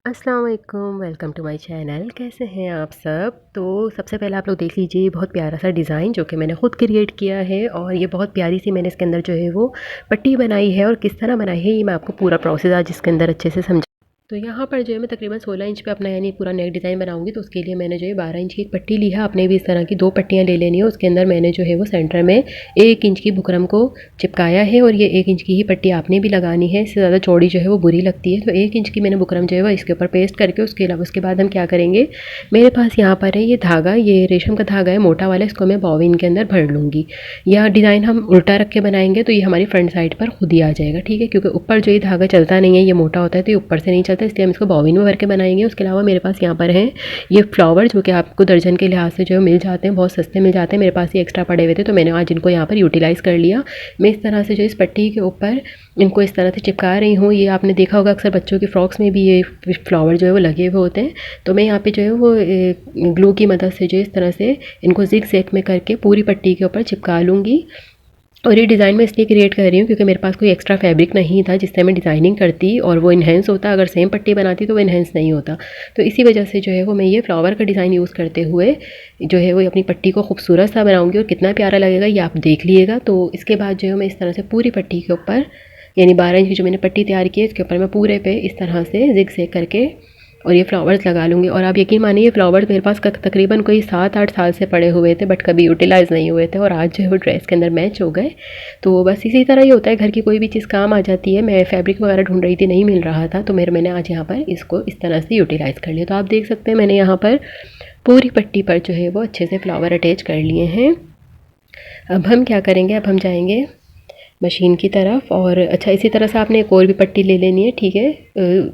अस्सलाम वालेकुम, welcome to my channel. कैसे हैं आप सब? तो सबसे पहले आप लोग देख लीजिए बहुत प्यारा सा डिज़ाइन जो कि मैंने ख़ुद क्रिएट किया है और ये बहुत प्यारी सी मैंने इसके अंदर जो है वो पट्टी बनाई है और किस तरह बनाई है ये मैं आपको पूरा प्रोसेस आज इसके अंदर अच्छे से समझा। तो यहाँ पर जो है मैं तकरीबन 16 इंच पे अपना यानी पूरा नेक डिज़ाइन बनाऊंगी। तो उसके लिए मैंने जो है 12 इंच की एक पट्टी ली है। आपने भी इस तरह की 2 पट्टियाँ ले लेनी है। उसके अंदर मैंने जो है वो सेंटर में 1 इंच की बुकरम को चिपकाया है और ये 1 इंच की ही पट्टी आपने भी लगानी है। इससे ज़्यादा चौड़ी जो है वो बुरी लगती है। तो 1 इंच की मैंने बुकरम जो है वो इसके ऊपर पेस्ट करके उसके बाद हम क्या करेंगे, मेरे पास यहाँ पर है ये धागा, ये रेशम का धागा है मोटा वाला, इसको मैं बॉबिन के अंदर भर लूँगी। यह डिज़ाइन हम उल्टा रख के बनाएंगे तो ये हमारी फ्रंट साइड पर खुद ही आ जाएगा, ठीक है। क्योंकि ऊपर जो ये धागा चलता नहीं है, ये मोटा होता है तो ये ऊपर से नहीं चलता, इसलिए हम इसको बॉबिन में भर के बनाएंगे। उसके अलावा मेरे पास यहाँ पर हैं ये फ्लावर जो कि आपको दर्जन के लिहाज से जो मिल जाते हैं, बहुत सस्ते मिल जाते हैं। मेरे पास ये एक्स्ट्रा पड़े हुए थे तो मैंने आज इनको यहाँ पर यूटिलाइज़ कर लिया। मैं इस तरह से जो इस पट्टी के ऊपर इनको इस तरह से चिपका रही हूँ। ये आपने देखा होगा अक्सर बच्चों की फ्रॉक्स में भी ये फ्लावर जो है वो लगे हुए होते हैं। तो मैं यहाँ पे जो है वो ग्लू की मदद से जो इस तरह से इनको ज़िग ज़ैग में करके पूरी पट्टी के ऊपर चिपका लूँगी। और ये डिज़ाइन मैं इसलिए क्रिएट कर रही हूँ क्योंकि मेरे पास कोई एक्स्ट्रा फैब्रिक नहीं था जिससे मैं डिज़ाइनिंग करती और वो इन्हेंस होता। अगर सेम पट्टी बनाती तो वो इन्हेंस नहीं होता। तो इसी वजह से जो है वो मैं ये फ्लावर का डिज़ाइन यूज़ करते हुए जो है वो अपनी पट्टी को खूबसूरत सा बनाऊँगी और कितना प्यारा लगेगा ये आप देख लीजिएगा। तो इसके बाद जो है मैं इस तरह से पूरी पट्टी के ऊपर यानी 12 इंच की जो मैंने पट्टी तैयार की है इसके ऊपर मैं पूरे पे इस तरह से ज़िग ज़ैग करके और ये फ्लावर्स लगा लूँगी। और आप यकीन मानिए ये फ्लावर्स मेरे पास तकरीबन कोई 7-8 साल से पड़े हुए थे बट कभी यूटिलाइज़ नहीं हुए थे और आज जो है वो ड्रेस के अंदर मैच हो गए। तो बस इसी तरह ही होता है, घर की कोई भी चीज़ काम आ जाती है। मैं फैब्रिक वगैरह ढूंढ रही थी, नहीं मिल रहा था, तो मैंने आज यहाँ पर इसको इस तरह से यूटिलाइज़ कर लिया। तो आप देख सकते हैं मैंने यहाँ पर पूरी पट्टी पर जो है वो अच्छे से फ्लावर अटैच कर लिए हैं। अब हम क्या करेंगे, अब हम जाएंगे मशीन की तरफ। और अच्छा इसी तरह से आपने एक और भी पट्टी ले लेनी है, ठीक है।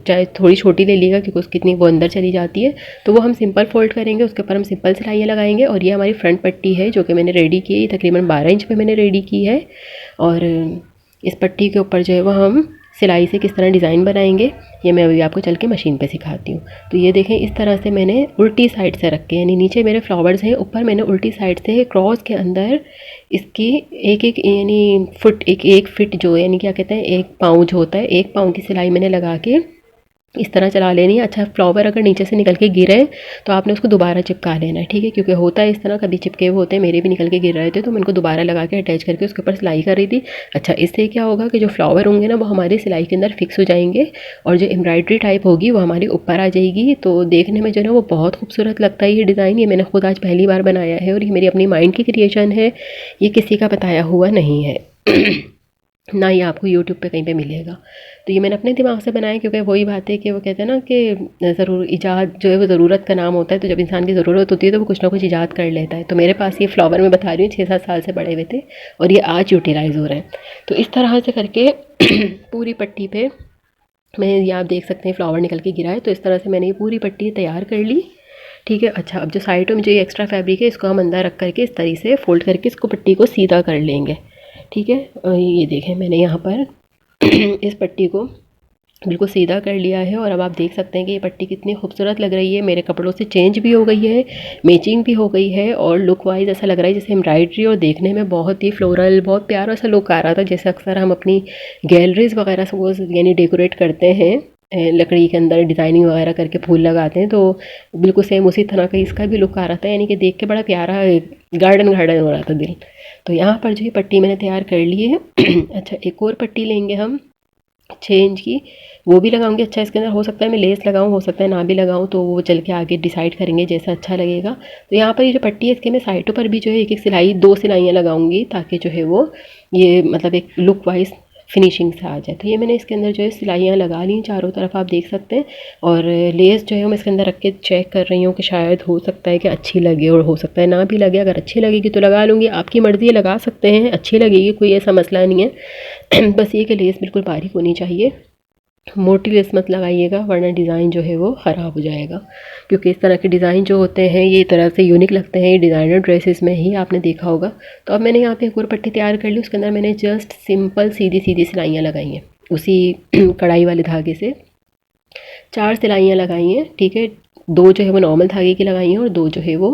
चाहे थोड़ी छोटी ले लीजिएगा क्योंकि उसकी इतनी वो अंदर चली जाती है। तो वो हम सिंपल फोल्ड करेंगे, उसके ऊपर हम सिंपल सिलाइयाँ लगाएंगे। और ये हमारी फ्रंट पट्टी है जो कि मैंने रेडी की है, ये तकरीबन 12 इंच पे मैंने रेडी की है। और इस पट्टी के ऊपर जो है वो हम सिलाई से किस तरह डिज़ाइन बनाएंगे ये मैं अभी आपको चल के मशीन पे सिखाती हूँ। तो ये देखें इस तरह से मैंने उल्टी साइड से रख के, यानी नीचे मेरे फ्लावर्स हैं, ऊपर मैंने उल्टी साइड से क्रॉस के अंदर इसकी एक यानी फुट एक फिट जो यानी क्या कहते हैं 1 पाँव जो होता है, 1 पाँव की सिलाई मैंने लगा के इस तरह चला लेनी है। अच्छा फ्लावर अगर नीचे से निकल के गिरे तो आपने उसको दोबारा चिपका लेना है, ठीक है। क्योंकि होता है इस तरह, कभी चिपके हुए होते हैं, मेरे भी निकल के गिर रहे थे तो मैं उनको दोबारा लगा के अटैच करके उसके ऊपर सिलाई कर रही थी। अच्छा इससे क्या होगा कि जो फ्लावर होंगे ना वो हमारी सिलाई के अंदर फिक्स हो जाएंगे और जो एम्ब्रॉयडरी टाइप होगी वो हमारी ऊपर आ जाएगी। तो देखने में जो है वो बहुत खूबसूरत लगता है ये डिज़ाइन। ये मैंने खुद आज पहली बार बनाया है और ये मेरी अपनी माइंड की क्रिएशन है, ये किसी का बताया हुआ नहीं है ना ये आपको यूट्यूब पे कहीं पे मिलेगा। तो ये मैंने अपने दिमाग से बनाया क्योंकि वही बात है कि वो कहते हैं ना कि ज़रूर ईजाद जो है वो ज़रूरत का नाम होता है। तो जब इंसान की ज़रूरत होती है तो वो कुछ ना कुछ ईजाद कर लेता है। तो मेरे पास ये फ्लावर मैं बता रही हूँ 6-7 साल से पड़े हुए थे और ये आज यूटिलाइज़ हो रहे हैं। तो इस तरह से करके पूरी पट्टी पे मैं ये आप देख सकते हैं फ्लावर निकल के गिरा है। तो इस तरह से मैंने ये पूरी पट्टी तैयार कर ली, ठीक है। अच्छा अब जो साइड में जो ये एक्स्ट्रा फैब्रिक है इसको हम अंदर रख करके इस तरह से फोल्ड करके इसको पट्टी को सीधा कर लेंगे, ठीक है। ये देखें मैंने यहाँ पर इस पट्टी को बिल्कुल सीधा कर लिया है और अब आप देख सकते हैं कि ये पट्टी कितनी खूबसूरत लग रही है। मेरे कपड़ों से चेंज भी हो गई है, मैचिंग भी हो गई है और लुक वाइज ऐसा लग रहा है जैसे एम्ब्रॉयडरी, और देखने में बहुत ही फ्लोरल बहुत प्यारा सा लुक आ रहा था। जैसे अक्सर हम अपनी गैलरीज वगैरह से वो यानी डेकोरेट करते हैं, लकड़ी के अंदर डिज़ाइनिंग वगैरह करके फूल लगाते हैं, तो बिल्कुल सेम उसी तरह का इसका भी लुक आ रहा था। यानी कि देख के बड़ा प्यारा गार्डन गार्डन हो रहा था दिल। तो यहाँ पर जो ये पट्टी मैंने तैयार कर ली है अच्छा एक और पट्टी लेंगे हम 6 इंच की, वो भी लगाऊंगी। अच्छा इसके अंदर हो सकता है मैं लेस लगाऊं, हो सकता है ना भी लगाऊं, तो वो चल के आगे डिसाइड करेंगे जैसा अच्छा लगेगा। तो यहाँ पर ये जो पट्टी है इसके मैं साइडों पर भी जो है एक सिलाई 2 सिलाइयाँ लगाऊंगी ताकि जो है वो ये मतलब एक लुक वाइज फिनिशिंग से आ जाए। तो ये मैंने इसके अंदर जो है सिलाइयाँ लगा ली चारों तरफ, आप देख सकते हैं। और लेस जो है मैं इसके अंदर रख के चेक कर रही हूँ कि शायद हो सकता है कि अच्छी लगे और हो सकता है ना भी लगे। अगर अच्छी लगेगी तो लगा लूँगी, आपकी मर्ज़ी है, लगा सकते हैं, अच्छी लगेगी, कोई ऐसा मसला नहीं है बस ये कि लेस बिल्कुल बारीक होनी चाहिए, मोटी लेस मत लगाइएगा वरना डिज़ाइन जो है वो ख़राब हो जाएगा। क्योंकि इस तरह के डिज़ाइन जो होते हैं ये तरह से यूनिक लगते हैं, ये डिज़ाइनर ड्रेसेस में ही आपने देखा होगा। तो अब मैंने यहाँ पे एक और पट्टी तैयार कर ली, उसके अंदर मैंने जस्ट सिंपल सीधी सीधी सिलाइयाँ लगाई हैं उसी कढ़ाई वाले धागे से 4 सिलाइयाँ लगाई हैं, ठीक है। 2 जो है वो नॉर्मल धागे की लगाई हैं और 2 जो है वो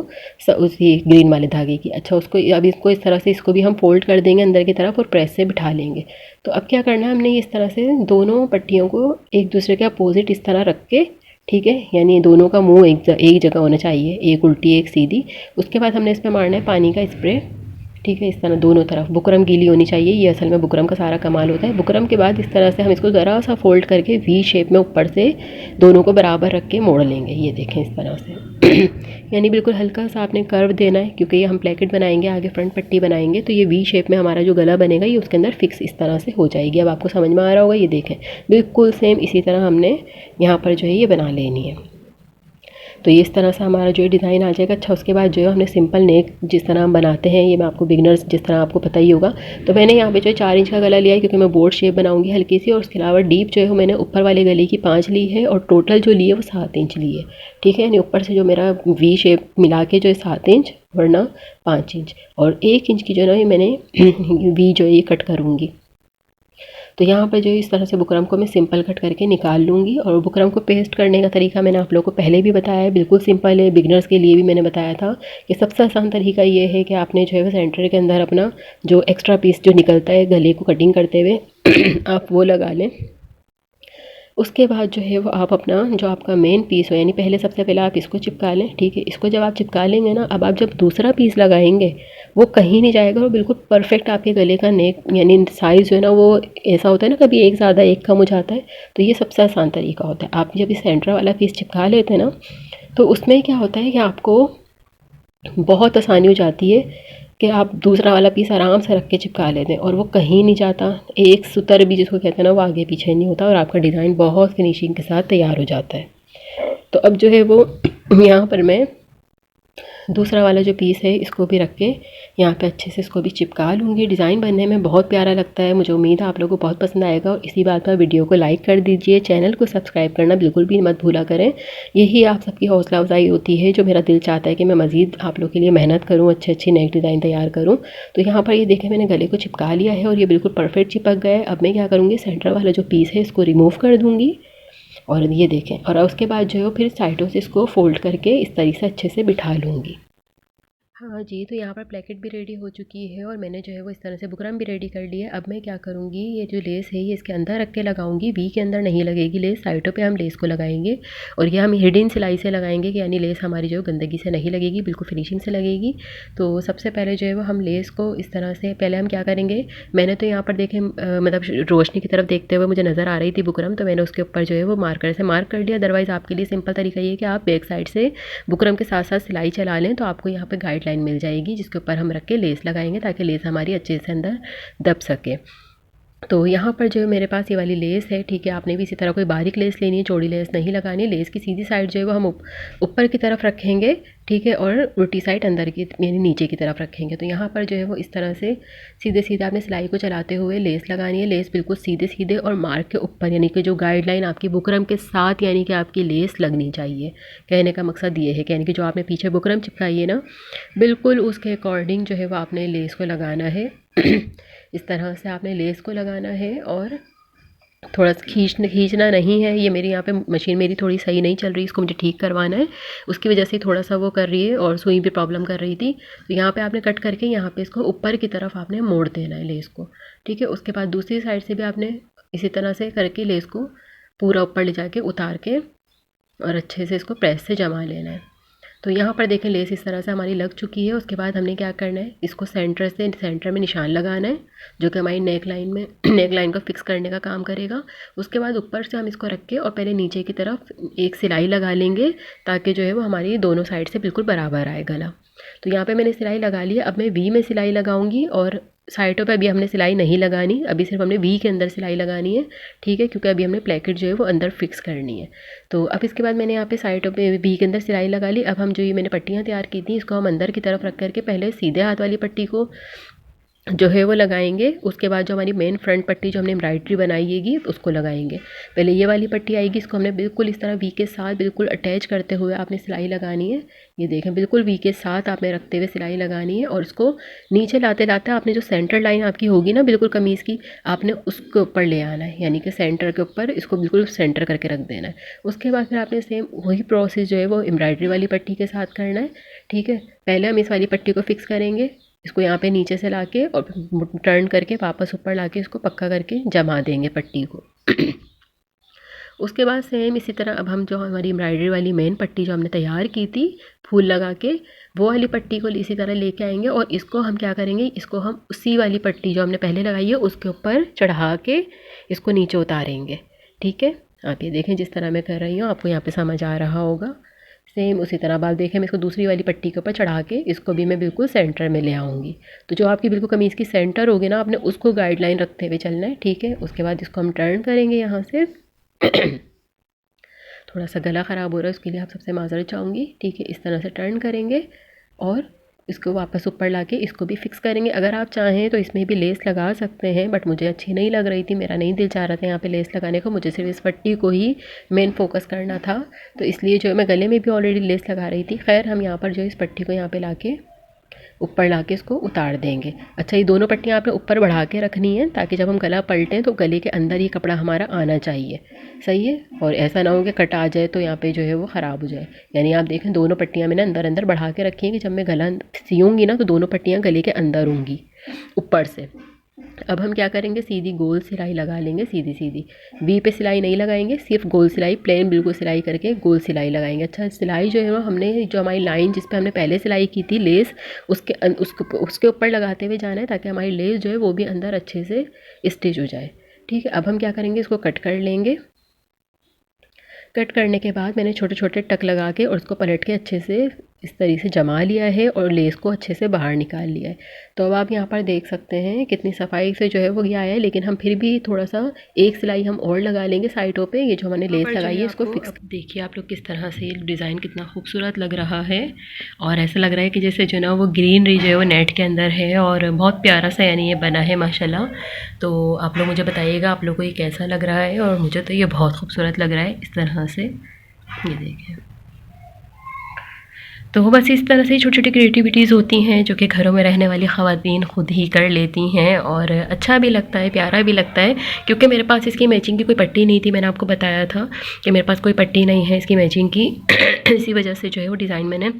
उसी ग्रीन वाले धागे की। अच्छा उसको अब इसको इस तरह से इसको भी हम फोल्ड कर देंगे अंदर की तरफ और प्रेस से बिठा लेंगे। तो अब क्या करना है, हमने इस तरह से दोनों पट्टियों को एक दूसरे के अपोजिट इस तरह रख के ठीक है, यानी दोनों का मुंह एक जगह होना चाहिए, एक उल्टी एक सीधी। उसके बाद हमने इस पर मारना है पानी का स्प्रे। ठीक है, इस तरह दोनों तरफ बुकरम गीली होनी चाहिए, ये असल में बुकरम का सारा कमाल होता है। बुकरम के बाद इस तरह से हम इसको ज़रा सा फोल्ड करके वी शेप में ऊपर से दोनों को बराबर रख के मोड़ लेंगे, ये देखें इस तरह से। यानी बिल्कुल हल्का सा आपने कर्व देना है, क्योंकि ये हम प्लेकेट बनाएंगे, आगे फ्रंट पट्टी बनाएंगे, तो ये वी शेप में हमारा जो गला बनेगा ये उसके अंदर फिक्स इस तरह से हो जाएगी। अब आपको समझ में आ रहा होगा, ये देखें बिल्कुल सेम इसी तरह हमने यहाँ पर जो है ये बना लेनी है। तो ये इस तरह से हमारा जो है डिज़ाइन आ जाएगा। अच्छा, उसके बाद जो है हमने सिंपल नेक जिस तरह हम बनाते हैं, ये मैं आपको बिगनर्स जिस तरह आपको पता ही होगा, तो मैंने यहाँ पे जो है 4 इंच का गला लिया है, क्योंकि मैं बोर्ड शेप बनाऊंगी हल्की सी। और उसके अलावा डीप जो है मैंने ऊपर वाले गले की 5 ली है, और टोटल जो ली है वो 7 इंच ली है। ठीक है, यानी ऊपर से जो मेरा वी शेप मिला के जो है 7 इंच, वरना 5 इंच, और 1 इंच की जो है ना ये मैंने वी जो है ये कट करूँगी। तो यहाँ पर जो इस तरह से बुकरम को मैं सिंपल कट करके निकाल लूँगी। और बुकरम को पेस्ट करने का तरीका मैंने आप लोगों को पहले भी बताया है, बिल्कुल सिंपल है। बिगनर्स के लिए भी मैंने बताया था कि सबसे आसान तरीका ये है कि आपने जो है वो सेंटर के अंदर अपना जो एक्स्ट्रा पीस जो निकलता है गले को कटिंग करते हुए आप वो लगा लें। उसके बाद जो है वो आप अपना जो आपका मेन पीस हो, यानी पहले सबसे पहले आप इसको चिपका लें। ठीक है, इसको जब आप चिपका लेंगे ना, अब आप जब दूसरा पीस लगाएंगे वो कहीं नहीं जाएगा और बिल्कुल परफेक्ट आपके गले का नेक यानी साइज़ जो है ना वो ऐसा होता है ना, कभी एक ज़्यादा एक कम हो जाता है। तो ये सबसे आसान तरीका होता है। आप जब इस सेंटर वाला पीस चिपका लेते हैं ना, तो उसमें क्या होता है कि आपको बहुत आसानी हो जाती है कि आप दूसरा वाला पीस आराम से रख के चिपका लेते हैं, और वो कहीं नहीं जाता। एक सुतर भी जिसको कहते हैं ना, वो आगे पीछे नहीं होता, और आपका डिज़ाइन बहुत फिनिशिंग के साथ तैयार हो जाता है। तो अब जो है वो यहाँ पर मैं दूसरा वाला जो पीस है इसको भी रख के यहाँ पे अच्छे से इसको भी चिपका लूँगी। डिज़ाइन बनने में बहुत प्यारा लगता है, मुझे उम्मीद है आप लोगों को बहुत पसंद आएगा। और इसी बात पर वीडियो को लाइक कर दीजिए, चैनल को सब्सक्राइब करना बिल्कुल भी मत भूला करें। यही आप सबकी हौसला अफजाई होती है, जो मेरा दिल चाहता है कि मैं मज़ीद आप लोग के लिए मेहनत करूँ, अच्छे अच्छे नए डिज़ाइन तैयार करूँ। तो यहाँ पर ये देखें मैंने गले को चिपका लिया है और ये बिल्कुल परफेक्ट चिपक गया है। अब मैं क्या करूँगी, सेंटर वाला जो पीस है इसको रिमूव कर दूँगी, और ये देखें, और उसके बाद जो है फिर साइडों से इसको फोल्ड करके इस तरीके से अच्छे से बिठा लूँगी। हाँ जी, तो यहाँ पर प्लेकेट भी रेडी हो चुकी है, और मैंने जो है वो इस तरह से बुकरम भी रेडी कर लिया है। अब मैं क्या करूँगी, ये जो लेस है ये इसके अंदर रख के लगाऊंगी। वी के अंदर नहीं लगेगी लेस, साइडों पे हम लेस को लगाएंगे, और ये हम हिडन सिलाई से लगाएंगे कि यानी लेस हमारी जो गंदगी से नहीं लगेगी, बिल्कुल फिनिशिंग से लगेगी। तो सबसे पहले जो है वो हम लेस को इस तरह से पहले हम क्या करेंगे, मैंने तो यहाँ पर देखें मतलब रोशनी की तरफ देखते हुए मुझे नज़र आ रही थी बुकरम, तो मैंने उसके ऊपर जो है वो मार्कर से मार्क कर लिया। अदरवाइज़ आपके लिए सिंपल तरीका ये है कि आप बैक साइड से बुकरम के साथ साथ सिलाई चला लें, तो आपको यहाँ पर गाइडलाइन मिल जाएगी जिसके ऊपर हम रख के लेस लगाएंगे, ताकि लेस हमारी अच्छे से अंदर दब सके। तो यहाँ पर जो है मेरे पास ये वाली लेस है। ठीक है, आपने भी इसी तरह कोई बारीक लेस लेनी है, चौड़ी लेस नहीं लगानी। लेस की सीधी साइड जो है वो हम ऊपर की तरफ रखेंगे, ठीक है, और उल्टी साइड अंदर की यानी नीचे की तरफ रखेंगे। तो यहाँ पर जो है वो इस तरह से सीधे सीधे आपने सिलाई को चलाते हुए लेस लगानी है। लेस बिल्कुल सीधे सीधे और मार्क के ऊपर, यानी कि जो गाइडलाइन आपकी बुकरम के साथ यानी कि आपकी लेस लगनी चाहिए। कहने का मकसद ये है कि यानी कि जो आपने पीछे बुकरम चिपकाई है ना, बिल्कुल उसके अकॉर्डिंग जो है वो आपने लेस को लगाना है। इस तरह से आपने लेस को लगाना है, और थोड़ा सा खींचना नहीं है। ये मेरी यहाँ पे मशीन मेरी थोड़ी सही नहीं चल रही, इसको मुझे ठीक करवाना है, उसकी वजह से थोड़ा सा वो कर रही है, और सुई भी प्रॉब्लम कर रही थी। तो यहाँ पे आपने कट करके यहाँ पे इसको ऊपर की तरफ आपने मोड़ देना है लेस को। ठीक है, उसके बाद दूसरी साइड से भी आपने इसी तरह से करके लेस को पूरा ऊपर ले जाके उतार के और अच्छे से इसको प्रेस से जमा लेना है। तो यहाँ पर देखें लेस इस तरह से हमारी लग चुकी है। उसके बाद हमने क्या करना है, इसको सेंटर में निशान लगाना है, जो कि हमारी नेक लाइन में नेक लाइन को फिक्स करने का काम करेगा। उसके बाद ऊपर से हम इसको रख के और पहले नीचे की तरफ एक सिलाई लगा लेंगे, ताकि जो है वो हमारी दोनों साइड से बिल्कुल बराबर आए गला। तो यहाँ पे मैंने सिलाई लगा ली है। अब मैं वी में सिलाई लगाऊंगी, और साइडों पे अभी हमने सिलाई नहीं लगानी, अभी सिर्फ हमने वी के अंदर सिलाई लगानी है। ठीक है, क्योंकि अभी हमने प्लेकेट जो है वो अंदर फिक्स करनी है। तो अब इसके बाद मैंने यहाँ पे साइडों पे वी के अंदर सिलाई लगा ली। अब हम जो ये मैंने पट्टियाँ तैयार की थी, इसको हम अंदर की तरफ रख करके पहले सीधे हाथ वाली पट्टी को जो है वो लगाएंगे। उसके बाद जो हमारी मेन फ्रंट पट्टी जो हमने एम्ब्रॉयडरी बनाई उसको लगाएंगे। पहले ये वाली पट्टी आएगी, इसको हमने बिल्कुल इस तरह वी के साथ बिल्कुल अटैच करते हुए आपने सिलाई लगानी है। ये देखें, बिल्कुल वी के साथ आपने रखते हुए सिलाई लगानी है, और उसको नीचे लाते लाते आपने जो सेंटर लाइन आपकी होगी ना बिल्कुल कमीज़ की, आपने उसके ऊपर ले आना है, यानी कि सेंटर के ऊपर इसको बिल्कुल सेंटर करके रख देना है। उसके बाद फिर आपने सेम वही प्रोसेस जो है वो एम्ब्रॉयडरी वाली पट्टी के साथ करना है। ठीक है, पहले हम इस वाली पट्टी को फिक्स करेंगे, इसको यहाँ पे नीचे से लाके और टर्न करके वापस ऊपर लाके इसको पक्का करके जमा देंगे पट्टी को। उसके बाद सेम इसी तरह अब हम जो हमारी एम्ब्रॉयडरी वाली मेन पट्टी जो हमने तैयार की थी फूल लगा के, वो वाली पट्टी को इसी तरह लेके आएंगे और इसको हम क्या करेंगे, इसको हम उसी वाली पट्टी जो हमने पहले लगाई है उसके ऊपर चढ़ा के इसको नीचे उतारेंगे। ठीक है, आप ये देखें जिस तरह मैं कर रही हूँ, आपको यहाँ पे समझ आ रहा होगा। सेम उसी तरह बाल देखें, मैं इसको दूसरी वाली पट्टी के ऊपर चढ़ा के इसको भी मैं बिल्कुल सेंटर में ले आऊँगी। तो जो आपकी बिल्कुल कमीज़ की सेंटर होगी ना, आपने उसको गाइडलाइन रखते हुए चलना है। ठीक है, उसके बाद इसको हम टर्न करेंगे यहाँ से थोड़ा सा गला ख़राब हो रहा है, उसके लिए आप सबसे माज़रत चाहूँगी। ठीक है, इस तरह से टर्न करेंगे और इसको वापस ऊपर लाके इसको भी फ़िक्स करेंगे। अगर आप चाहें तो इसमें भी लेस लगा सकते हैं, बट मुझे अच्छी नहीं लग रही थी, मेरा नहीं दिल चाह रहा था यहाँ पे लेस लगाने को, मुझे सिर्फ इस पट्टी को ही मेन फोकस करना था। तो इसलिए जो मैं गले में भी ऑलरेडी लेस लगा रही थी। खैर हम यहाँ पर जो इस पट्टी को यहाँ पे लाके ऊपर लाके इसको उतार देंगे। अच्छा, ये दोनों पट्टियाँ आपने ऊपर बढ़ा के रखनी है ताकि जब हम गला पलटें तो गले के अंदर ये कपड़ा हमारा आना चाहिए। सही है, और ऐसा ना हो कि कट आ जाए तो यहाँ पे जो है वो ख़राब हो जाए। यानी आप देखें दोनों पट्टियाँ मैंने अंदर अंदर बढ़ा के रखी हैं कि जब मैं गला सियूँगी ना तो दोनों पट्टियाँ गले के अंदर होंगी ऊपर से। अब हम क्या करेंगे, सीधी गोल सिलाई लगा लेंगे, सीधी सीधी वी पे सिलाई नहीं लगाएंगे, सिर्फ गोल सिलाई, प्लेन बिल्कुल सिलाई करके गोल सिलाई लगाएंगे। अच्छा, सिलाई जो है वो हमने जो हमारी लाइन जिस पे हमने पहले सिलाई की थी लेस, उसके ऊपर लगाते हुए जाना है ताकि हमारी लेस जो है वो भी अंदर अच्छे से स्टिच हो जाए। ठीक है, अब हम क्या करेंगे, इसको कट कर लेंगे। कट करने के बाद मैंने छोटे छोटे टक लगा के और उसको पलट के अच्छे से इस तरीके से जमा लिया है और लेस को अच्छे से बाहर निकाल लिया है। तो अब आप यहाँ पर देख सकते हैं कितनी सफाई से जो है वो गया है, लेकिन हम फिर भी थोड़ा सा एक सिलाई हम और लगा लेंगे साइडों पे। ये जो हमने लेस लगाई है इसको फिक्स। देखिए आप लोग किस तरह से डिज़ाइन कितना खूबसूरत लग रहा है, और ऐसा लग रहा है कि जैसे जो ना वो ग्रीनरी जो है वो नेट के अंदर है, और बहुत प्यारा सा यानी ये बना है माशाल्लाह। तो आप लोग मुझे बताइएगा आप लोग को ये कैसा लग रहा है, और मुझे तो ये बहुत खूबसूरत लग रहा है इस तरह से। ये देखें, तो बस इस तरह से छोटी छोटी क्रिएटिविटीज़ होती हैं जो कि घरों में रहने वाली ख़वातीन खुद ही कर लेती हैं, और अच्छा भी लगता है, प्यारा भी लगता है। क्योंकि मेरे पास इसकी मैचिंग की कोई पट्टी नहीं थी, मैंने आपको बताया था कि मेरे पास कोई पट्टी नहीं है इसकी मैचिंग की इसी वजह से जो है वो डिज़ाइन मैंने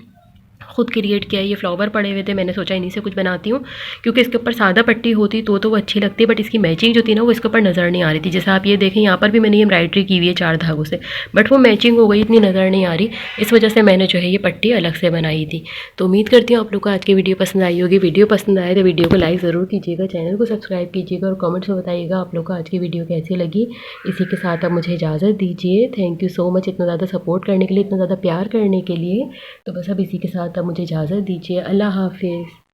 खुद क्रिएट किया है। ये फ्लावर पड़े हुए थे, मैंने सोचा इन्हीं से कुछ बनाती हूँ, क्योंकि इसके ऊपर सादा पट्टी होती तो वो अच्छी लगती है, बट इसकी मैचिंग जो थी ना वो इसके ऊपर नज़र नहीं आ रही थी। जैसे आप ये देखें यहाँ पर भी मैंने ये एम्ब्रॉयडरी की हुई है 4 धागों से, बट वो मैचिंग हो गई, इतनी नज़र नहीं आ रही। इस वजह से मैंने जो है ये पट्टी अलग से बनाई थी। तो उम्मीद करती हूँ आप लोग को आज की वीडियो पसंद आई होगी। वीडियो पसंद आए तो वीडियो को लाइक ज़रूर कीजिएगा, चैनल को सब्सक्राइब कीजिएगा और कमेंट्स में बताइएगा आप लोग को आज की वीडियो कैसी लगी। इसी के साथ अब मुझे इजाज़त दीजिए। थैंक यू सो मच इतना ज़्यादा सपोर्ट करने के लिए, इतना ज़्यादा प्यार करने के लिए। तो बस अब इसी के साथ अब मुझे इजाज़त दीजिए। अल्लाह हाफिज़।